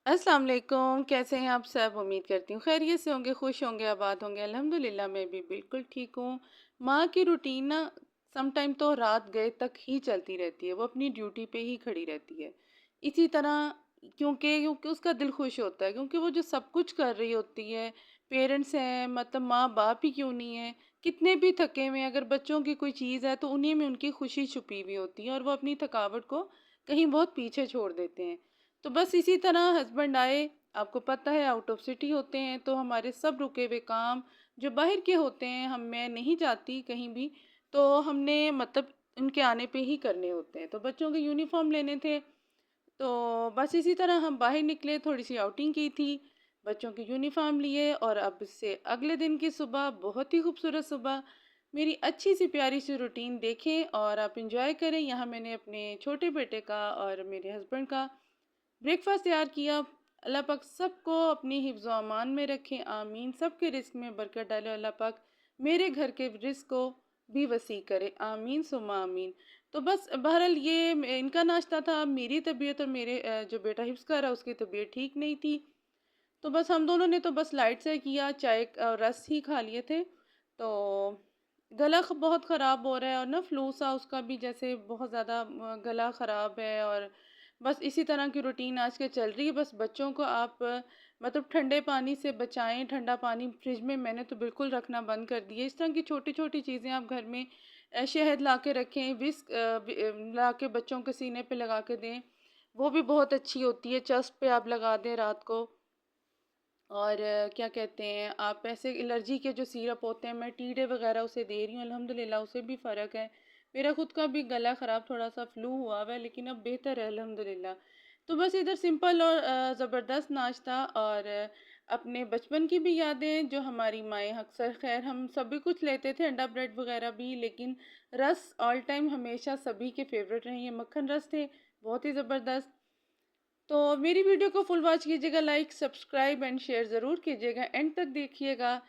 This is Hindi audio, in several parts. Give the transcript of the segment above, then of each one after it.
अस्सलाम वालेकुम। कैसे हैं आप सब? उम्मीद करती हूँ खैरियत से होंगे, खुश होंगे, आबाद होंगे। अल्हम्दुलिल्लाह मैं भी बिल्कुल ठीक हूँ। माँ की रूटीन ना सम टाइम तो रात गए तक ही चलती रहती है, वो अपनी ड्यूटी पे ही खड़ी रहती है। इसी तरह क्योंकि क्योंकि उसका दिल खुश होता है, क्योंकि वो जो सब कुछ कर रही होती है, पेरेंट्स हैं मतलब माँ-बाप ही क्यों नहीं है, कितने भी थके हुए हैं, अगर बच्चों की कोई चीज़ है तो उन्हीं में उनकी खुशी छुपी हुई होती है और वो अपनी थकावट को कहीं बहुत पीछे छोड़ देते हैं। तो बस इसी तरह हस्बैंड आए, आपको पता है आउट ऑफ सिटी होते हैं, तो हमारे सब रुके हुए काम जो बाहर के होते हैं, हम मैं नहीं जाती कहीं भी, तो हमने मतलब उनके आने पे ही करने होते हैं। तो बच्चों के यूनिफॉर्म लेने थे, तो बस इसी तरह हम बाहर निकले, थोड़ी सी आउटिंग की थी, बच्चों के यूनिफॉर्म लिए और अब से अगले दिन की सुबह बहुत ही खूबसूरत सुबह, मेरी अच्छी सी प्यारी सी रूटीन देखें और आप इंजॉय करें। यहाँ मैंने अपने छोटे बेटे का और मेरे हस्बैंड का ब्रेकफास्ट तैयार किया। अल्लाह पाक सबको अपनी हिफ्ज़ व अमान में रखें, आमीन। सबके रिस्क में बरकत डाले अल्लाह पाक, मेरे घर के रिस्क को भी वसी करे, आमीन सुम्मा आमीन। तो बस बहरहाल ये इनका नाश्ता था। मेरी तबीयत और मेरे जो बेटा हिफ्ज़ कर रहा है उसकी तबीयत ठीक नहीं थी, तो बस हम दोनों ने तो बस लाइट से किया, चाय और रस ही खा लिए थे। तो गला बहुत ख़राब हो रहा है और ना फ्लू सा उसका भी, जैसे बहुत ज़्यादा गला ख़राब है और बस इसी तरह की रूटीन आज के चल रही है। बस बच्चों को आप मतलब ठंडे पानी से बचाएं, ठंडा पानी फ्रिज में मैंने तो बिल्कुल रखना बंद कर दिया। इस तरह की छोटी छोटी चीज़ें आप घर में शहद ला के रखें, विस्क ला के बच्चों के सीने पे लगा के दें, वो भी बहुत अच्छी होती है। चेस्ट पे आप लगा दें रात को। और क्या कहते हैं, आप ऐसे एलर्जी के जो सिरप होते हैं, मैं टी डे वगैरह उसे दे रही हूँ, अल्हम्दुलिल्लाह उसे भी फ़र्क है। मेरा खुद का भी गला ख़राब थोड़ा सा फ्लू हुआ हुआ है, लेकिन अब बेहतर है अल्हम्दुलिल्लाह। तो बस इधर सिंपल और ज़बरदस्त नाश्ता और अपने बचपन की भी यादें, जो हमारी माएँ अक्सर, खैर हम सभी कुछ लेते थे, अंडा ब्रेड वगैरह भी, लेकिन रस ऑल टाइम हमेशा सभी के फेवरेट रहे हैं। मक्खन रस थे, बहुत ही ज़बरदस्त। तो मेरी वीडियो को फुल वॉच कीजिएगा, लाइक सब्सक्राइब एंड शेयर ज़रूर कीजिएगा, एंड तक देखिएगा।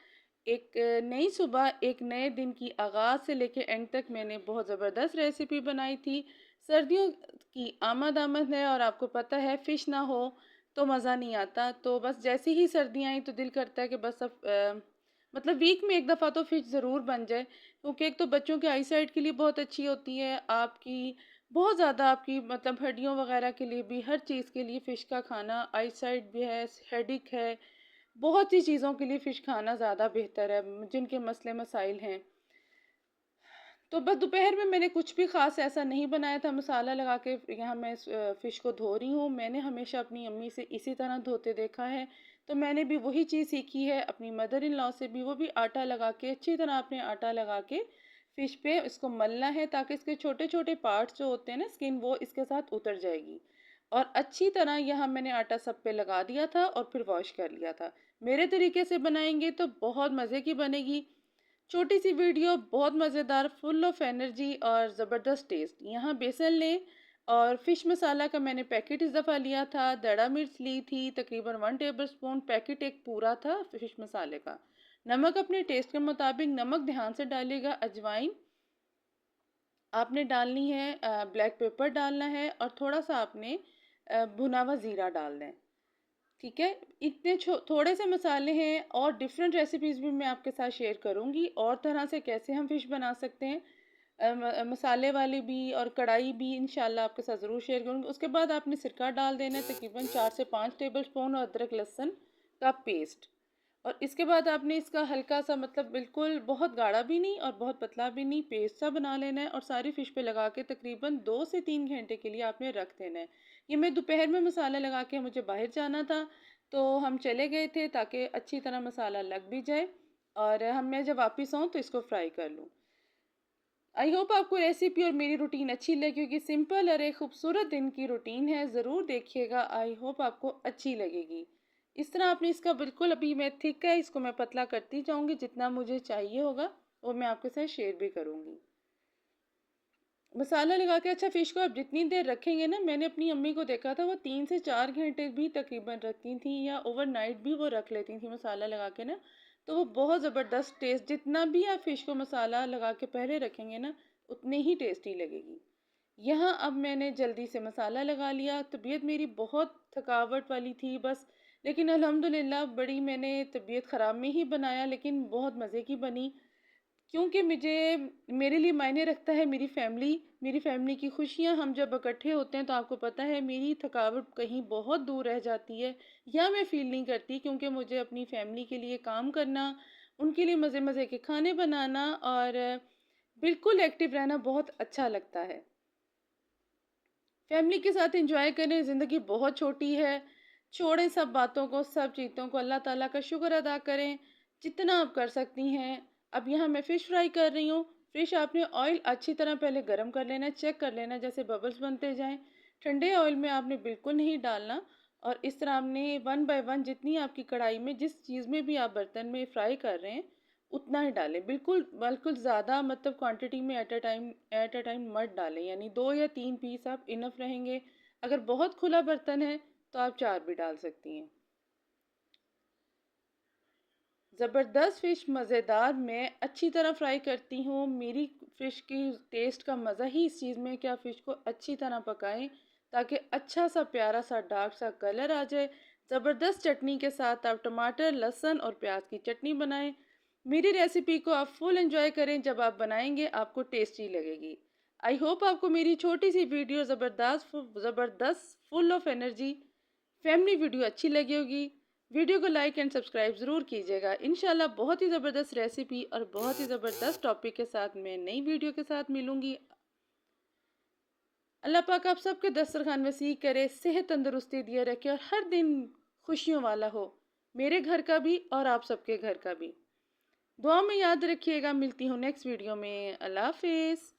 एक नई सुबह, एक नए दिन की आगाज़ से लेके एंड तक मैंने बहुत ज़बरदस्त रेसिपी बनाई थी। सर्दियों की आमद है और आपको पता है फ़िश ना हो तो मज़ा नहीं आता। तो बस जैसे ही सर्दियाँ आई तो दिल करता है कि बस अब मतलब वीक में एक दफ़ा तो फ़िश ज़रूर बन जाए, क्योंकि एक तो बच्चों के आई साइट के लिए बहुत अच्छी होती है, आपकी बहुत ज़्यादा आपकी मतलब हड्डियों वगैरह के लिए भी, हर चीज़ के लिए फ़िश का खाना, आई साइट भी है, हेडेक है, बहुत सी चीज़ों के लिए फ़िश खाना ज़्यादा बेहतर है, जिनके मसले मसाइल हैं। तो बस दोपहर में मैंने कुछ भी ख़ास ऐसा नहीं बनाया था मसाला लगा के। यहाँ मैं फ़िश को धो रही हूँ, मैंने हमेशा अपनी अम्मी से इसी तरह धोते देखा है, तो मैंने भी वही चीज़ सीखी है अपनी मदर इन लॉ से भी। वो भी आटा लगा के, अच्छी तरह आपने आटा लगा के फ़िश पे इसको मलना है, ताकि इसके छोटे छोटे पार्ट्स जो होते हैं ना, स्किन, वो इसके साथ उतर जाएगी। और अच्छी तरह यहाँ मैंने आटा सब पे लगा दिया था और फिर वॉश कर लिया था। मेरे तरीके से बनाएंगे तो बहुत मज़े की बनेगी। छोटी सी वीडियो, बहुत मज़ेदार, फुल ऑफ एनर्जी और ज़बरदस्त टेस्ट। यहाँ बेसन लें और फिश मसाला का मैंने पैकेट इस दफ़ा लिया था, दड़ा मिर्च ली थी तकरीबन 1 टेबलस्पून, पैकेट एक पूरा था फिश मसाले का। नमक अपने टेस्ट के मुताबिक, नमक ध्यान से डालिएगा। अजवाइन आपने डालनी है, ब्लैक पेपर डालना है और थोड़ा सा आपने भुना हुआ ज़ीरा डालना है। ठीक है, इतने थोड़े से मसाले हैं और डिफरेंट रेसिपीज़ भी मैं आपके साथ शेयर करूंगी, और तरह से कैसे हम फिश बना सकते हैं, मसाले वाली भी और कढ़ाई भी इंशाल्लाह आपके साथ ज़रूर शेयर करूंगी। उसके बाद आपने सिरका डाल देना है, तकरीबन 4 से 5 टेबल स्पून, और अदरक लहसुन का पेस्ट। और इसके बाद आपने इसका हल्का सा, मतलब बिल्कुल बहुत गाढ़ा भी नहीं और बहुत पतला भी नहीं, पेस्ट सा बना लेना है और सारी फिश पे लगा के तकरीबन 2 से 3 घंटे के लिए आपने रख देना है। ये मैं दोपहर में मसाला लगा के, मुझे बाहर जाना था तो हम चले गए थे, ताकि अच्छी तरह मसाला लग भी जाए और मैं जब वापस आऊँ तो इसको फ्राई कर लूँ। आई होप आपको रेसिपी और मेरी रूटीन अच्छी लगी, क्योंकि सिंपल और एक खूबसूरत दिन की रूटीन है, ज़रूर देखिएगा, आई होप आपको अच्छी लगेगी। इस तरह आपने इसका बिल्कुल, अभी मैं थिक है, इसको मैं पतला करती जाऊंगी, जितना मुझे चाहिए होगा वो मैं आपके साथ शेयर भी करूंगी। मसाला लगा के, अच्छा फ़िश को आप जितनी देर रखेंगे ना, मैंने अपनी अम्मी को देखा था वो 3 से 4 घंटे भी तकरीबन रखती थी, या ओवरनाइट भी वो रख लेती थी मसाला लगा के ना, तो वो बहुत ज़बरदस्त टेस्ट, जितना भी आप फ़िश को मसाला लगा के पहले रखेंगे ना, उतनी ही टेस्टी लगेगी। यहाँ अब मैंने जल्दी से मसाला लगा लिया। तबीयत मेरी बहुत थकावट वाली थी बस, लेकिन अल्हम्दुलिल्लाह बड़ी मैंने तबीयत ख़राब में ही बनाया, लेकिन बहुत मज़े की बनी। क्योंकि मेरे लिए मायने रखता है मेरी फैमिली की खुशियाँ। हम जब इकट्ठे होते हैं तो आपको पता है मेरी थकावट कहीं बहुत दूर रह जाती है, या मैं फ़ील नहीं करती, क्योंकि मुझे अपनी फैमिली के लिए काम करना, उनके लिए मज़े-मज़े के खाने बनाना और बिल्कुल एक्टिव रहना बहुत अच्छा लगता है। फैमिली के साथ एंजॉय करें, ज़िंदगी बहुत छोटी है। छोड़ें सब बातों को, सब चीज़ों को, अल्लाह ताला का शुक्र अदा करें, जितना आप कर सकती हैं। अब यहाँ मैं फ़िश फ्राई कर रही हूँ। फ़िश आपने ऑयल अच्छी तरह पहले गरम कर लेना है, चेक कर लेना जैसे बबल्स बनते जाएँ। ठंडे ऑयल में आपने बिल्कुल नहीं डालना, और इस तरह आपने वन बाय वन जितनी आपकी कढ़ाई में, जिस चीज़ में भी आप बर्तन में फ्राई कर रहे हैं, उतना ही डालें। बिल्कुल बिल्कुल ज़्यादा मतलब क्वांटिटी में एट अ टाइम मत डालें, यानी 2 या 3 पीस आप इनफ रहेंगे। अगर बहुत खुला बर्तन है तो आप 4 भी डाल सकती हैं। ज़बरदस्त फ़िश मज़ेदार मैं अच्छी तरह फ्राई करती हूँ। मेरी फ़िश की टेस्ट का मज़ा ही इस चीज़ में है कि आप फ़िश को अच्छी तरह पकाएं, ताकि अच्छा सा प्यारा सा डार्क सा कलर आ जाए। ज़बरदस्त चटनी के साथ आप टमाटर, लहसुन और प्याज की चटनी बनाएं। मेरी रेसिपी को आप फुल एंजॉय करें, जब आप बनाएंगे आपको टेस्टी लगेगी। आई होप आपको मेरी छोटी सी वीडियो ज़बरदस्त full of energy family video अच्छी लगी होगी। वीडियो को लाइक एंड सब्सक्राइब ज़रूर कीजिएगा। इंशाल्लाह बहुत ही ज़बरदस्त रेसिपी और बहुत ही ज़बरदस्त टॉपिक के साथ मैं नई वीडियो के साथ मिलूंगी। अल्लाह पाक आप सबके दस्तरखान वसी करे, सेहत तंदुरुस्ती दिए रखे और हर दिन खुशियों वाला हो, मेरे घर का भी और आप सबके घर का भी। दुआ में याद रखिएगा। मिलती हूँ नेक्स्ट वीडियो में। अल्लाह हाफिज़।